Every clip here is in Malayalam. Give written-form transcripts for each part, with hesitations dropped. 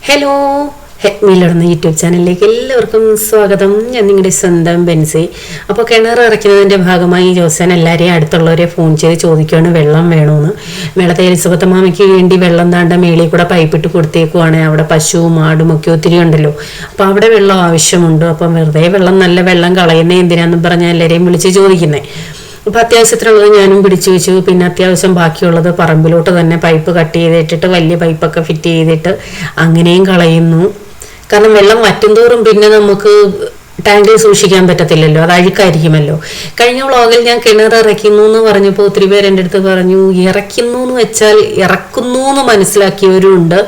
ഹലോ, ഹെഡ്മിയിലിടുന്ന യൂട്യൂബ് ചാനലിലേക്ക് എല്ലാവർക്കും സ്വാഗതം. ഞാൻ നിങ്ങളുടെ സ്വന്തം ബെൻസി. അപ്പോൾ കിണർ ഇറക്കുന്നതിൻ്റെ ഭാഗമായി ജോസൻ എല്ലാവരെയും അടുത്തുള്ളവരെ ഫോൺ ചെയ്ത് ചോദിക്കുകയാണ് വെള്ളം വേണമെന്ന്. മേളത്തെ എലിസബത്ത് മാമയ്ക്ക് വേണ്ടി വെള്ളം താണ്ട മേളിൽ കൂടെ പൈപ്പിട്ട് കൊടുത്തേക്കുവാണ്. അവിടെ പശുവും ആടും ഒക്കെ ഒത്തിരി ഉണ്ടല്ലോ, അപ്പോൾ അവിടെ വെള്ളം ആവശ്യമുണ്ട്. അപ്പം വെറുതെ നല്ല വെള്ളം കളയുന്നത് എന്തിനാന്ന് പറഞ്ഞാൽ എല്ലാവരെയും വിളിച്ച് ചോദിക്കുന്നത്. അപ്പോൾ അത്യാവശ്യത്തിനുള്ളത് ഞാനും പിടിച്ചു വെച്ചു. പിന്നെ അത്യാവശ്യം ബാക്കിയുള്ളത് പറമ്പിലോട്ട് തന്നെ പൈപ്പ് കട്ട് ചെയ്തിട്ടിട്ട് വലിയ പൈപ്പൊക്കെ ഫിറ്റ് ചെയ്തിട്ട് അങ്ങനെയും കളയുന്നു. കാരണം വെള്ളം വറ്റുംതോറും പിന്നെ നമുക്ക് ടാങ്കിൽ സൂക്ഷിക്കാൻ പറ്റത്തില്ലല്ലോ, അത് അഴുക്കായിരിക്കുമല്ലോ. കഴിഞ്ഞ വ്ളോഗിൽ ഞാൻ കിണർ ഇറക്കുന്നു എന്ന് പറഞ്ഞപ്പോൾ ഒത്തിരി പേര് എൻ്റെ അടുത്ത് പറഞ്ഞു, ഇറക്കുന്നു എന്ന് വെച്ചാൽ ഇറക്കുന്നു എന്ന് മനസ്സിലാക്കിയവരും ഉണ്ട്.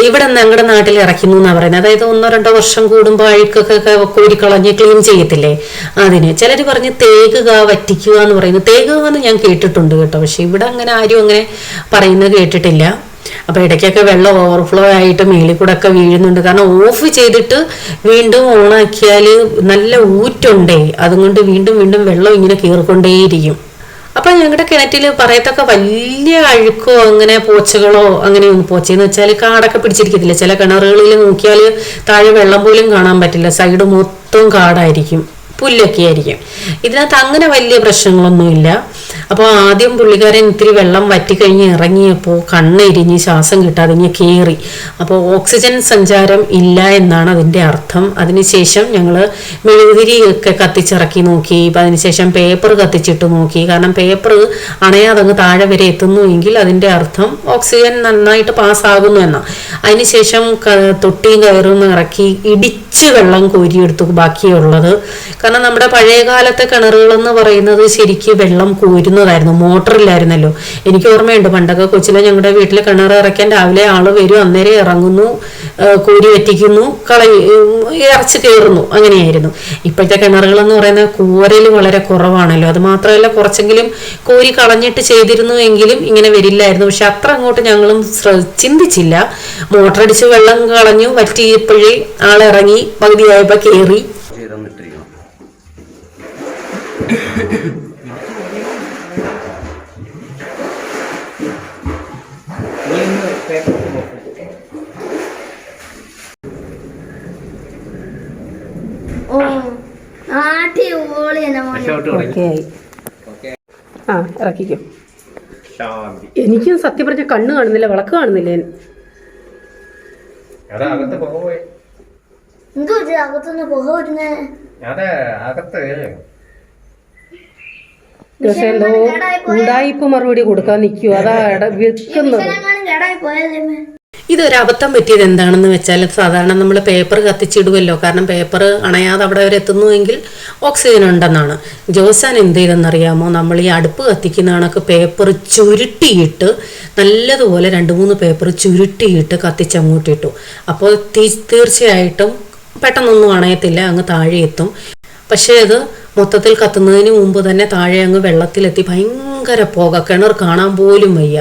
ഇവിടെ ഞങ്ങളുടെ നാട്ടിൽ ഇറക്കുന്നു എന്നാണ് പറയുന്നത്. അതായത് 1-2 വർഷം കൂടുമ്പോൾ അഴുക്കൊക്കെ കോരിക്കളഞ്ഞ് ക്ലീൻ ചെയ്യത്തില്ലേ, അതിന്. ചിലർ പറഞ്ഞ് തേകുക, വറ്റിക്കുക എന്ന് പറയുന്നത്. തേകുക എന്ന് ഞാൻ കേട്ടിട്ടുണ്ട് കേട്ടോ, പക്ഷെ ഇവിടെ അങ്ങനെ ആരും അങ്ങനെ പറയുന്നത് കേട്ടിട്ടില്ല. അപ്പോൾ ഇടയ്ക്കൊക്കെ വെള്ളം ഓവർഫ്ലോ ആയിട്ട് മേളിൽ കൂടെ ഒക്കെ വീഴുന്നുണ്ട്. കാരണം ഓഫ് ചെയ്തിട്ട് വീണ്ടും ഓണാക്കിയാൽ നല്ല ഊറ്റുണ്ടേ, അതുകൊണ്ട് വീണ്ടും വീണ്ടും വെള്ളം ഇങ്ങനെ കീറിക്കൊണ്ടേയിരിക്കും. അപ്പം ഞങ്ങളുടെ കിണറ്റിൽ പറയത്തക്ക വലിയ അഴുക്കോ അങ്ങനെ പോച്ചകളോ അങ്ങനെയൊന്നും, പോച്ചയെന്ന് വെച്ചാൽ കാടൊക്കെ പിടിച്ചിരിക്കത്തില്ല. ചില കിണറുകളിൽ നോക്കിയാൽ താഴെ വെള്ളം പോലും കാണാൻ പറ്റില്ല, സൈഡ് മൊത്തം കാടായിരിക്കും, പുല്ലൊക്കെ ആയിരിക്കും. ഇതിനകത്ത് അങ്ങനെ വലിയ പ്രശ്നങ്ങളൊന്നുമില്ല. അപ്പോൾ ആദ്യം പുള്ളിക്കാരൻ ഇത്തിരി വെള്ളം വറ്റിക്കഴിഞ്ഞ് ഇറങ്ങിയപ്പോൾ കണ്ണിരിഞ്ഞ് ശ്വാസം കിട്ടാതെ ഇങ്ങനെ കയറി. അപ്പോൾ ഓക്സിജൻ സഞ്ചാരം ഇല്ല എന്നാണ് അതിൻ്റെ അർത്ഥം. അതിനുശേഷം ഞങ്ങൾ മെഴുകുതിരി ഒക്കെ കത്തിച്ചിറക്കി നോക്കി. അതിനുശേഷം പേപ്പർ കത്തിച്ചിട്ട് നോക്കി. കാരണം പേപ്പർ അണയാതങ്ങ് താഴെ വരെ എത്തുന്നുവെങ്കിൽ അതിൻ്റെ അർത്ഥം ഓക്സിജൻ നന്നായിട്ട് പാസ്സാകുന്നു എന്നാണ്. അതിനുശേഷം തൊട്ടിയും കയറും ഇറക്കി ഇടിച്ച് വെള്ളം കോരിയെടുത്തു ബാക്കിയുള്ളത്. കാരണം നമ്മുടെ പഴയ കാലത്തെ കിണറുകളെന്ന് പറയുന്നത് ശരിക്കും വെള്ളം കോരുന്നതായിരുന്നു, മോട്ടറില്ലായിരുന്നല്ലോ. എനിക്ക് ഓർമ്മയുണ്ട് പണ്ടൊക്കെ കൊച്ചിലെ ഞങ്ങളുടെ വീട്ടിൽ കിണർ ഇറക്കാൻ രാവിലെ ആള് വരും, അന്നേരം ഇറങ്ങുന്നു, കോരി വറ്റിക്കുന്നു, ഇറച്ച് കയറുന്നു, അങ്ങനെയായിരുന്നു. ഇപ്പോഴത്തെ കിണറുകളെന്ന് പറയുന്നത് കോരൽ വളരെ കുറവാണല്ലോ. അത് മാത്രമല്ല, കുറച്ചെങ്കിലും കോരി കളഞ്ഞിട്ട് ചെയ്തിരുന്നുവെങ്കിലും ഇങ്ങനെ വരില്ലായിരുന്നു. പക്ഷെ അത്ര അങ്ങോട്ട് ഞങ്ങളും ചിന്തിച്ചില്ല. മോട്ടറടിച്ച് വെള്ളം കളഞ്ഞു, വറ്റിയപ്പോഴേ ആളിറങ്ങി, പകുതിയായപ്പോൾ കയറി. ഇറക്കിക്കും. എനിക്കും സത്യം പറഞ്ഞ കണ്ണ് കാണുന്നില്ല, വിളക്ക് കാണുന്നില്ല. എന്തോ ഉണ്ടായിപ്പ് മറുപടി കൊടുക്കാൻ നിൽക്കുവോ, അതാ വെക്കുന്നത്. ഇതൊരബദ്ധം പറ്റിയത് എന്താണെന്ന് വെച്ചാൽ, സാധാരണ നമ്മൾ പേപ്പർ കത്തിച്ചിടുമല്ലോ. കാരണം പേപ്പർ അണയാതെ അവിടെ വരെ എത്തുന്നുവെങ്കിൽ ഓക്സിജൻ ഉണ്ടെന്നാണ്. ജോസാൻ എന്ത് ചെയ്തെന്നറിയാമോ, നമ്മൾ ഈ അടുപ്പ് കത്തിക്കുന്ന കണക്ക് പേപ്പർ ചുരുട്ടിയിട്ട് നല്ലതുപോലെ 2-3 പേപ്പർ ചുരുട്ടിയിട്ട് കത്തിച്ചങ്ങോട്ടിട്ടു. അപ്പോൾ തീർച്ചയായിട്ടും പെട്ടെന്നൊന്നും അണയത്തില്ല, അങ്ങ് താഴെ എത്തും. പക്ഷേ അത് മൊത്തത്തിൽ കത്തുന്നതിന് മുമ്പ് തന്നെ താഴെ അങ്ങ് വെള്ളത്തിലെത്തി ഭയങ്കര പുക, കിണർ കാണാൻ പോലും വയ്യ.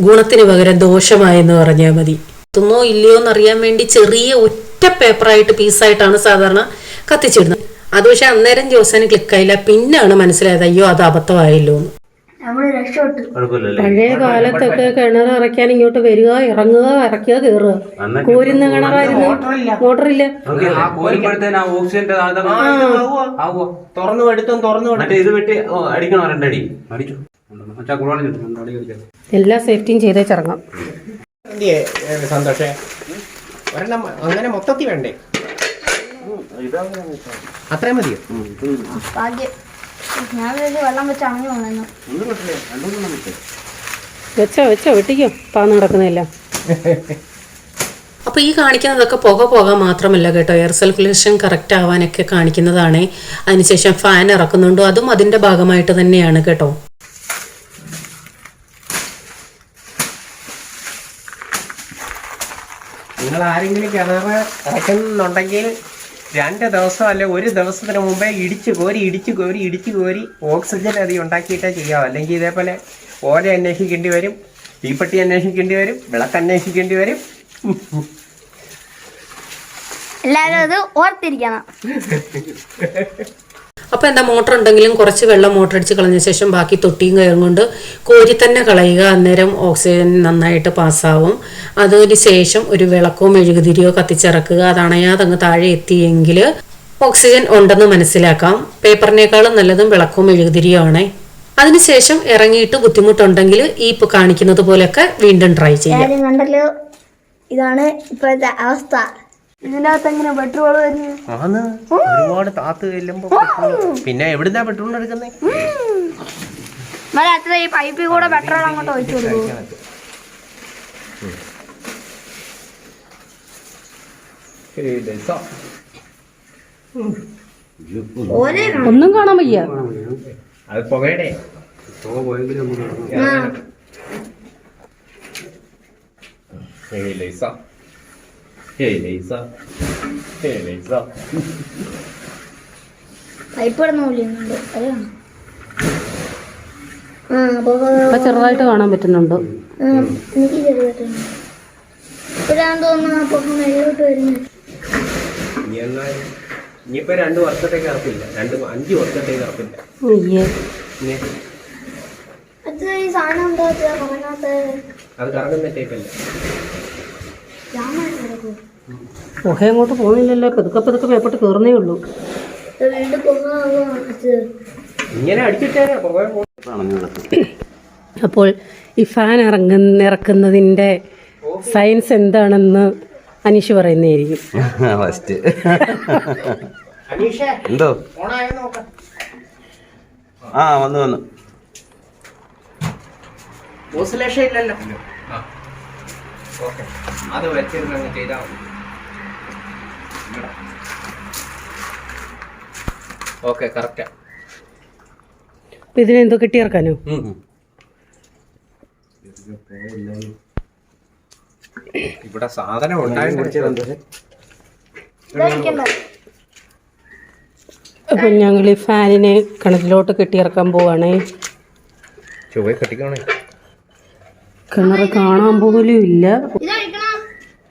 ഗുണത്തിന് പകരം ദോഷമായെന്ന് പറഞ്ഞാൽ മതി. എത്തുന്നോ ഇല്ലയോ എന്നറിയാൻ വേണ്ടി ചെറിയ ഒറ്റ പേപ്പറായിട്ട് പീസായിട്ടാണ് സാധാരണ കത്തിച്ചിടുന്നത്. അത് പക്ഷെ അന്നേരം ജോസന് ക്ലിക്കായില്ല. പിന്നാണ് മനസ്സിലായത്, അയ്യോ അത് അബദ്ധമായല്ലോ എന്ന്. പഴയ കാലത്തൊക്കെ കിണർ ഇറക്കാൻ ഇങ്ങോട്ട് വരിക, ഇറങ്ങുക, ഇറക്കുക, കയറുക. കോരുന്ന കിണറായിരുന്നു, മോട്ടറില്ല. എല്ലാ സേഫ്റ്റിയും ചെയ്തേച്ചിറങ്ങാം. സന്തോഷേ അങ്ങനെ മൊത്തത്തിൽ വേണ്ടേ, അത്രയും മതിയോ? വെച്ചോ വെട്ടിക്കോ, പാന്ന് നടക്കുന്നില്ല. അപ്പോൾ ഈ കാണിക്കുന്നതൊക്കെ പുക മാത്രമല്ല കേട്ടോ, എയർ സർക്കുലേഷൻ കറക്റ്റ് ആവാനൊക്കെ കാണിക്കുന്നതാണ്. അതിനുശേഷം ഫാൻ ഇറക്കുന്നുണ്ടോ, അതും അതിൻ്റെ ഭാഗമായിട്ട് തന്നെയാണ് കേട്ടോ. നിങ്ങൾ ആരെങ്കിലും കിണർ ഇറക്കുന്നുണ്ടെങ്കിൽ 2 ദിവസം അല്ലെ 1 ദിവസത്തിന് മുമ്പേ ഇടിച്ചു കോരി ഓക്സിജൻ അധികം ഉണ്ടാക്കിയിട്ടേ ചെയ്യാം. അല്ലെങ്കിൽ ഇതേപോലെ ഓല അന്വേഷിക്കേണ്ടി വരും, തീപ്പെട്ടി അന്വേഷിക്കേണ്ടി വരും, വിളക്ക് അന്വേഷിക്കേണ്ടി വരും. എല്ലാവരും അത് ഓർത്തിരിക്കണം. അപ്പോൾ എന്താ മോട്ടർ ഉണ്ടെങ്കിലും കുറച്ച് വെള്ളം മോട്ടർ അടിച്ച് കളഞ്ഞ ശേഷം ബാക്കി തൊട്ടിയും കയറും കൊണ്ട് കോരി തന്നെ കളയുക. അന്നേരം ഓക്സിജൻ നന്നായിട്ട് പാസ്സാവും. അതിന് ശേഷം ഒരു വിളക്കോ മെഴുകുതിരിയോ കത്തിച്ചിറക്കുക. അത് അണയാതെ അങ്ങ് താഴെ എത്തിയെങ്കിൽ ഓക്സിജൻ ഉണ്ടെന്ന് മനസ്സിലാക്കാം. പേപ്പറിനേക്കാളും നല്ലതും വിളക്കോ മെഴുകുതിരിയോ ആണേ. അതിനുശേഷം ഇറങ്ങിയിട്ട് ബുദ്ധിമുട്ടുണ്ടെങ്കിൽ ഈ ഇപ്പോൾ കാണിക്കുന്നത് പോലെയൊക്കെ വീണ്ടും ട്രൈ ചെയ്യാം. കണ്ടല്ലോ, ഇതാണ് ഇപ്പോഴത്തെ അവസ്ഥ. ഇതിന്റെ അകത്ത് എങ്ങനെ പെട്രോൾ വരുന്നത്? ഒരുപാട് താത്ത് ചെല്ലുമ്പോ പിന്നെ എവിടുന്നാ പെട്രോൾ എടുക്കുന്നേ? അത്ര ഈ പൈപ്പിൽ കൂടെ പെട്രോൾ അങ്ങോട്ട് ഒഴിച്ചു കൊടുക്കും. ഒന്നും കാണാൻ വയ്യ. അത് പുകയുടെ പൈപ്പ് കിടന്നുണ്ട്. ചെറുതായിട്ട് കാണാൻ പറ്റുന്നുണ്ട്. എനിക്ക് ചെറുതായിട്ടുണ്ട്. ഇപ്പോഴാണ് തോന്നുന്നു അപ്പൊ മേലോട്ട് വരുന്നത്. ഇനിയിപ്പോ 2 വർഷത്തേക്ക് ഇറപ്പില്ല, 5 വർഷത്തേക്ക് ഇറപ്പില്ല. അത് ഈ സാധനം എന്താ കറങ്ങാത്ത? അത് കറങ്ങുന്ന ടൈപ്പല്ല. പുക അങ്ങോട്ട് പോകുന്നില്ലല്ലോ. പതുക്കെ പതുക്കെ മേപ്പോട്ട് കയറുന്നേ ഉള്ളൂ. വീണ്ടും പുക ഇങ്ങനെ അടിച്ചിട്ടേ പുക. അപ്പോൾ ഈ ഫാൻ ഇറക്കുന്നതിൻ്റെ സയൻസ് എന്താണെന്ന് അനീഷ് പറയുന്നതായിരിക്കും. ഫസ്റ്റ് എന്തോ വന്നു ഓസിലേഷൻ ഇല്ലല്ലോ. ഓക്കെ, അത് വെച്ചിരുന്ന് ചെയ്താൽ മതി. Okay, correct. അപ്പം ഇതിനെന്തോ കെട്ടിയിറക്കാനോ? ഇവിടെ സാധനം ഉണ്ടായിട്ടുണ്ട്. അപ്പം ഞങ്ങൾ ഈ ഫാനിനെ കിണറ്റിലോട്ട് കെട്ടിയിറക്കാൻ പോവാണേ. ചുവ കെട്ടിക്കണേ. കിണർ കാണാൻ പോലും ഇല്ല.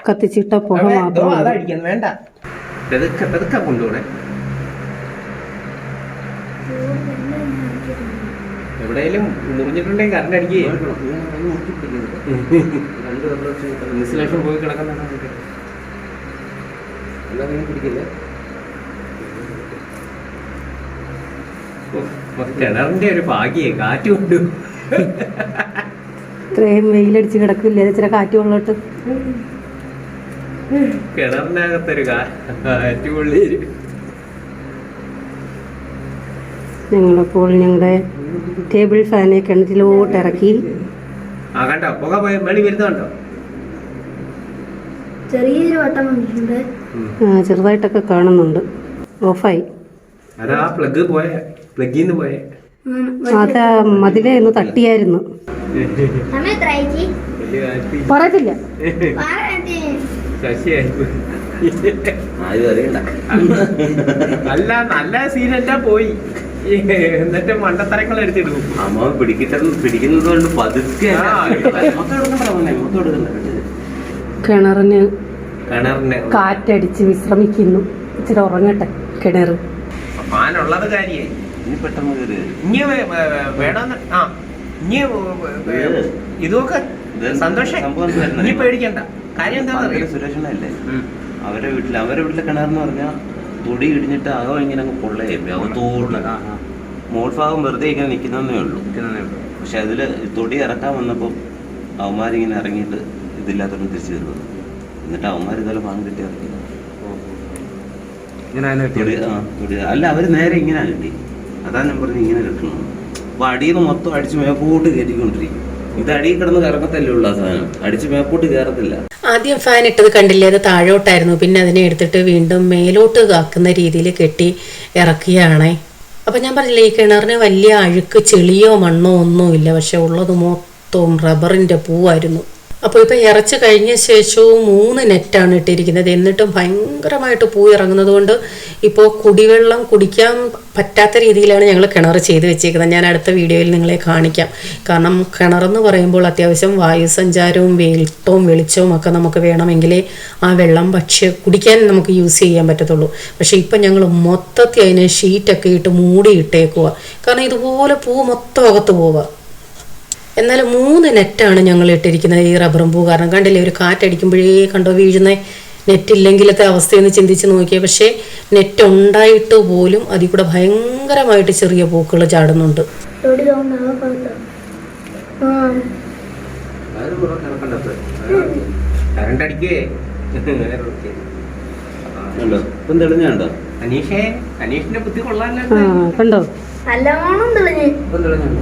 കത്തിച്ചിട്ട പുക മാത്രം. വേണ്ട, പതുക്കെ കൊണ്ടുപോണേ. എവിടെയെങ്കിലും മുറിഞ്ഞിട്ടുണ്ടെങ്കിൽ കറണ്ട് അടിക്കുകയും ഇൻസുലേഷൻ പോയി കിടക്കുന്ന കിണറിന്റെ ഒരു ഭാഗ്യേ കാറ്റ് കൊണ്ടു. ഇത്രയും വെയിലടിച്ച് കിടക്കില്ല, ഇച്ചിരി കാറ്റ് കൊള്ളോട്ട്. കിണറിനകത്തൊരു കാറ്റ് കൊള്ളി. ഞങ്ങളപ്പോൾ ഞങ്ങളുടെ ടേബിൾ ഫാനെ കിണറ്റിലോട്ട് ഇറക്കി. കണ്ടോ പുക പോയി വെളി വരുന്നുണ്ടോ? ചെറിയൊരു വട്ടം വന്നിട്ടുണ്ട്. ചെറുതായിട്ടൊക്കെ കാണുന്നുണ്ട്. ഓഫായി. അതാ പ്ലഗ് പോയെ, പ്ലഗിന്ന് പോയെ. അത് മതിലേ ഒന്ന് തട്ടിയായിരുന്നു. പറയത്തില്ല. അല്ല, നല്ല സീനെല്ലാം പോയി. എന്നിട്ട് മണ്ടത്തരങ്ങൾ എടുത്തിടും. അമ്മ പിടിക്കുന്നത് കൊണ്ട് പതുക്കെ കിണറിന് കാറ്റടിച്ച് വിശ്രമിക്കുന്നു. ഇച്ചിരി ഉറങ്ങട്ടെ കിണർ. ഫാനുള്ളത് കാര്യമായി. ഇനി പെട്ടെന്ന് ഇനി വേണമെന്ന് ഇനി ഇതൊക്കെ സന്തോഷം. ഇനി പേടിക്കണ്ട. കാര്യം എന്താണെന്ന് സുരക്ഷണല്ലേ അവരുടെ വീട്ടിലെ കിണറെന്ന് പറഞ്ഞാൽ തൊടി ഇടിഞ്ഞിട്ട് അകം ഇങ്ങനെ അങ്ങ് പൊള്ളയായി അകത്തോട് മോൾ ഭാഗം വെറുതെ ഇങ്ങനെ നിൽക്കുന്നതേ ഉള്ളൂ. പക്ഷെ അതില് തൊടി ഇറക്കാൻ വന്നപ്പോൾ അവന്മാരിങ്ങനെ ഇറങ്ങിയിട്ട് ഇതില്ലാത്തവരും തിരിച്ചു തരുന്നത്. എന്നിട്ട് അവന്മാർ ഇതുപോലെ ഭാഗം കിട്ടി ഇറക്കി. അല്ല, അവര് നേരെ ഇങ്ങനെ കിട്ടി. അതാ ഞാൻ പറഞ്ഞത് ഇങ്ങനെ കിട്ടണം. അപ്പൊ അടിയിൽ നിന്ന് മൊത്തം അടിച്ച് മേപ്പോട്ട് കയറ്റിക്കൊണ്ടിരിക്കും. ഇത് അടിയിൽ കിടന്ന് കറക്കത്തല്ലേ ഉള്ള സാധനം, അടിച്ച് മേപ്പോട്ട് കയറത്തില്ല. ആദ്യം ഫാൻ ഇട്ടത് കണ്ടില്ലേ, അത് താഴോട്ടായിരുന്നു. പിന്നെ അതിനെ എടുത്തിട്ട് വീണ്ടും മേലോട്ട് കാക്കുന്ന രീതിയിൽ കെട്ടി ഇറക്കിയാണേ. അപ്പം ഞാൻ പറഞ്ഞില്ലേ, ഈ കിണറിന് വലിയ അഴുക്ക് ചെളിയോ മണ്ണോ ഒന്നുമില്ല. പക്ഷെ ഉള്ളത് മൊത്തവും റബ്ബറിൻ്റെ പൂവായിരുന്നു. അപ്പോൾ ഇപ്പോൾ ഇറച്ച് കഴിഞ്ഞ ശേഷവും 3 നെറ്റാണ് ഇട്ടിരിക്കുന്നത്. എന്നിട്ടും ഭയങ്കരമായിട്ട് പൂ ഇറങ്ങുന്നത് കൊണ്ട് ഇപ്പോൾ കുടിവെള്ളം കുടിക്കാൻ പറ്റാത്ത രീതിയിലാണ് ഞങ്ങൾ കിണർ ചെയ്ത് വെച്ചേക്കുന്നത്. ഞാൻ അടുത്ത വീഡിയോയിൽ നിങ്ങളെ കാണിക്കാം. കാരണം കിണറെന്ന് പറയുമ്പോൾ അത്യാവശ്യം വായുസഞ്ചാരവും വെളിച്ചവും ഒക്കെ നമുക്ക് വേണമെങ്കിലേ ആ വെള്ളം കുടിക്കാൻ നമുക്ക് യൂസ് ചെയ്യാൻ പറ്റത്തുള്ളൂ. പക്ഷേ ഇപ്പം ഞങ്ങൾ മൊത്തത്തിൽ അതിനെ ഷീറ്റൊക്കെ ഇട്ട് മൂടിയിട്ടേക്കുക. കാരണം ഇതുപോലെ പൂ മൊത്തം അകത്ത് പോവുക. എന്നാൽ 3 നെറ്റാണ് ഞങ്ങൾ ഇട്ടിരിക്കുന്നത് ഈ റബ്ബറും പൂ. കാരണം കണ്ടില്ലേ, ഒരു കാറ്റടിക്കുമ്പോഴേ കണ്ടോ വീഴുന്ന. നെറ്റില്ലെങ്കിലത്തെ അവസ്ഥയെന്ന് ചിന്തിച്ച് നോക്കിയാൽ. പക്ഷേ നെറ്റ് ഉണ്ടായിട്ട് പോലും അതിൽ കൂടെ ഭയങ്കരമായിട്ട് ചെറിയ പൂക്കൾ ചാടുന്നുണ്ട്. അനീഷിന്റെ ബുദ്ധി കൊള്ളാൻ കണ്ടോ നല്ലോണം തെളിഞ്ഞ്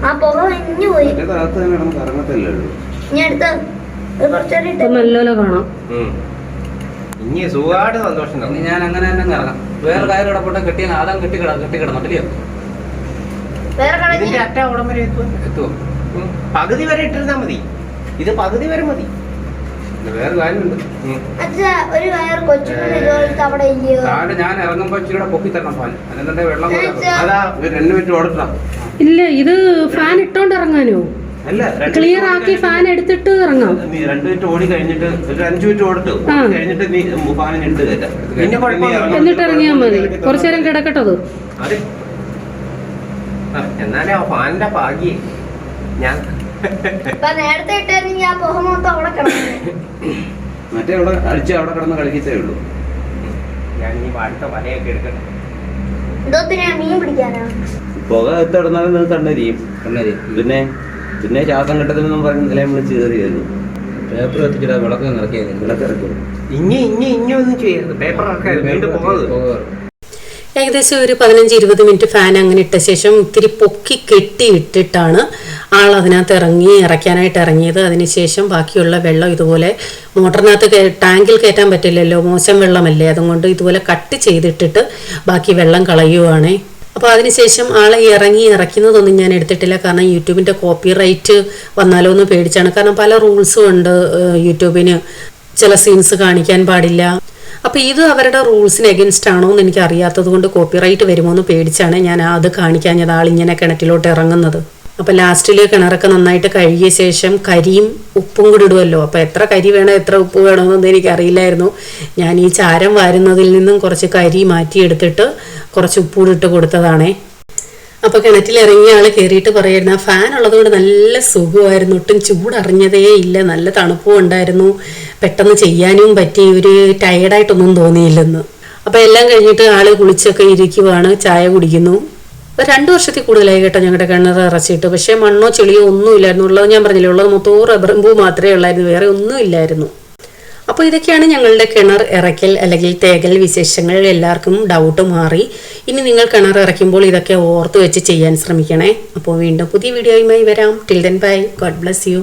ആ പുക വെഞ്ഞു പോയി. ഇനി അടുത്ത നല്ലോണം കാണാം. ഇനി സുഖമായിട്ട് സന്തോഷം. ഞാൻ അങ്ങനെ തന്നെ ഇറങ്ങാം. വേറെ കാര്യം ഇടപെട്ട് കെട്ടിയാൽ ആദം കെട്ടിക്കിടന്നിട്ടില്ലയോ? ഇതിന്റെ അറ്റ അവിടം വരെ എത്തുമോ? പകുതി വരെ ഇട്ടിരുന്നാ മതി. ഇത് പകുതി വരെ മതി. വേറെ കാര്യമുണ്ട്. ഒരു വയർ കൊച്ചുകുട്ടി അവിടെ ഇല്ലയോ? ഞാൻ ഇറങ്ങുമ്പോ ഇച്ചിരി പൊക്കി തരണം പാൽ. അതിനെ വെള്ളം അതാ 2 മിനിറ്റ് ഓടിട്ടാ. ഇല്ല, ഇത് ഫാൻ ഇട്ടോണ്ട് ഇറങ്ങാനോ? ക്ലിയർ ആക്കി ഫാൻ എടുത്തിട്ട് ഇറങ്ങാം. 2 മിനിറ്റ് ഓടി കഴിഞ്ഞിട്ട് ഒരു 5 മിനിറ്റ് ഓടിട്ടു കഴിഞ്ഞിട്ട് നീ ഫാനിന് ഇട്ട് കയറ്റാം. എന്നിട്ട് ഇറങ്ങിയാൽ മതി. കുറച്ചു നേരം കിടക്കട്ടത്. എന്നാലേ ആ ഫാനിന്റെ ഭാഗ്യേ ഞാൻ നേരത്തെ ഇട്ടായിരുന്നെങ്കിൽ ആ പുക മൊത്തം അവിടെ കിടന്നു. മറ്റേ അവിടെ അടിച്ച് അവിടെ കിടന്ന് കളിക്കത്തേ ഉള്ളൂ. ഞാൻ ഈ അടുത്ത വലയൊക്കെ എടുക്കട്ടെ. എന്തോത്തിനാ? മീൻ പിടിക്കാനാ? പുക എത്തിടന്നാലും കണ്ണരിയും. പിന്നെ ശ്വാസം കിട്ടത്തില്ലെന്നും പറഞ്ഞ് നിലയം വിളിച്ച് കയറിയായിരുന്നു. പേപ്പർ കത്തിച്ചിട്ട് വിളക്ക് ഇറക്കിയത്. ഇനി ഒന്നും ചെയ്യരുത്. പേപ്പർ ഇറക്കാതെ വീണ്ടും പോകുന്നത്. ഏകദേശം ഒരു 15-20 മിനിറ്റ് ഫാൻ അങ്ങനെ ഇട്ട ശേഷം ഇത്തിരി പൊക്കി കെട്ടിയിട്ടിട്ടാണ് ആൾ അതിനകത്ത് ഇറക്കാനായിട്ട് ഇറങ്ങിയത്. അതിനുശേഷം ബാക്കിയുള്ള വെള്ളം ഇതുപോലെ മോട്ടറിനകത്ത് ടാങ്കിൽ കയറ്റാൻ പറ്റില്ലല്ലോ, മോശം വെള്ളമല്ലേ. അതുകൊണ്ട് ഇതുപോലെ കട്ട് ചെയ്തിട്ടിട്ട് ബാക്കി വെള്ളം കളയുവാണേ. അപ്പോൾ അതിനുശേഷം ആളെ ഇറക്കുന്നതൊന്നും ഞാൻ എടുത്തിട്ടില്ല. കാരണം യൂട്യൂബിൻ്റെ കോപ്പിറൈറ്റ് വന്നാലോ എന്ന് പേടിച്ചാണ്. കാരണം പല റൂൾസും ഉണ്ട് യൂട്യൂബിന്. ചില സീൻസ് കാണിക്കാൻ പാടില്ല. അപ്പോൾ ഇത് അവരുടെ റൂൾസിന് എഗൻസ്റ്റ് ആണോ എന്ന് എനിക്ക് അറിയാത്തത് കൊണ്ട് കോപ്പിറൈറ്റ് വരുമോ എന്ന് പേടിച്ചാണ് ഞാൻ അത് കാണിക്കാഞ്ഞത്, ആളിങ്ങനെ കിണറ്റിലോട്ട് ഇറങ്ങുന്നത്. അപ്പോൾ ലാസ്റ്റിൽ കിണറൊക്കെ നന്നായിട്ട് കഴുകിയ ശേഷം കരിയും ഉപ്പും കൂടി ഇടുമല്ലോ. അപ്പോൾ എത്ര കരി വേണം എത്ര ഉപ്പ് വേണമെന്നൊന്നും എനിക്കറിയില്ലായിരുന്നു. ഞാൻ ഈ ചാരം വാരുന്നതിൽ നിന്നും കുറച്ച് കരി മാറ്റിയെടുത്തിട്ട് കുറച്ച് ഉപ്പൂടിട്ട് കൊടുത്തതാണേ. അപ്പോൾ കിണറ്റിലിറങ്ങിയ ആൾ കയറിയിട്ട് പറയായിരുന്നു, ആ ഫാൻ ഉള്ളതുകൊണ്ട് നല്ല സുഖമായിരുന്നു, ഒട്ടും ചൂടറിഞ്ഞതേ ഇല്ല, നല്ല തണുപ്പും ഉണ്ടായിരുന്നു, പെട്ടെന്ന് ചെയ്യാനും പറ്റി, ഒരു ടയേർഡായിട്ടൊന്നും തോന്നിയില്ലെന്ന്. അപ്പോൾ എല്ലാം കഴിഞ്ഞിട്ട് ആൾ കുളിച്ചൊക്കെ ഇരിക്കുവാണ്, ചായ കുടിക്കുന്നു. 2 വർഷത്തിൽ കൂടുതലായി കേട്ടോ ഞങ്ങളുടെ കിണർ ഇറച്ചിട്ട്. പക്ഷേ മണ്ണോ ചെളിയോ ഒന്നും ഇല്ലായിരുന്നു. ഉള്ളത് ഞാൻ പറഞ്ഞില്ലേ, ഉള്ളത് മൊത്തവും റബ്ബറും പൂ മാത്രമേ ഉള്ളായിരുന്നു, വേറെ ഒന്നും ഇല്ലായിരുന്നു. അപ്പോൾ ഇതൊക്കെയാണ് ഞങ്ങളുടെ കിണർ ഇറക്കൽ അല്ലെങ്കിൽ തേകൽ വിശേഷങ്ങൾ. എല്ലാവർക്കും ഡൗട്ട് മാറി. ഇനി നിങ്ങൾ കിണർ ഇറക്കുമ്പോൾ ഇതൊക്കെ ഓർത്ത് വെച്ച് ചെയ്യാൻ ശ്രമിക്കണേ. അപ്പോൾ വീണ്ടും പുതിയ വീഡിയോയുമായി വരാം. Till then bye. God bless you.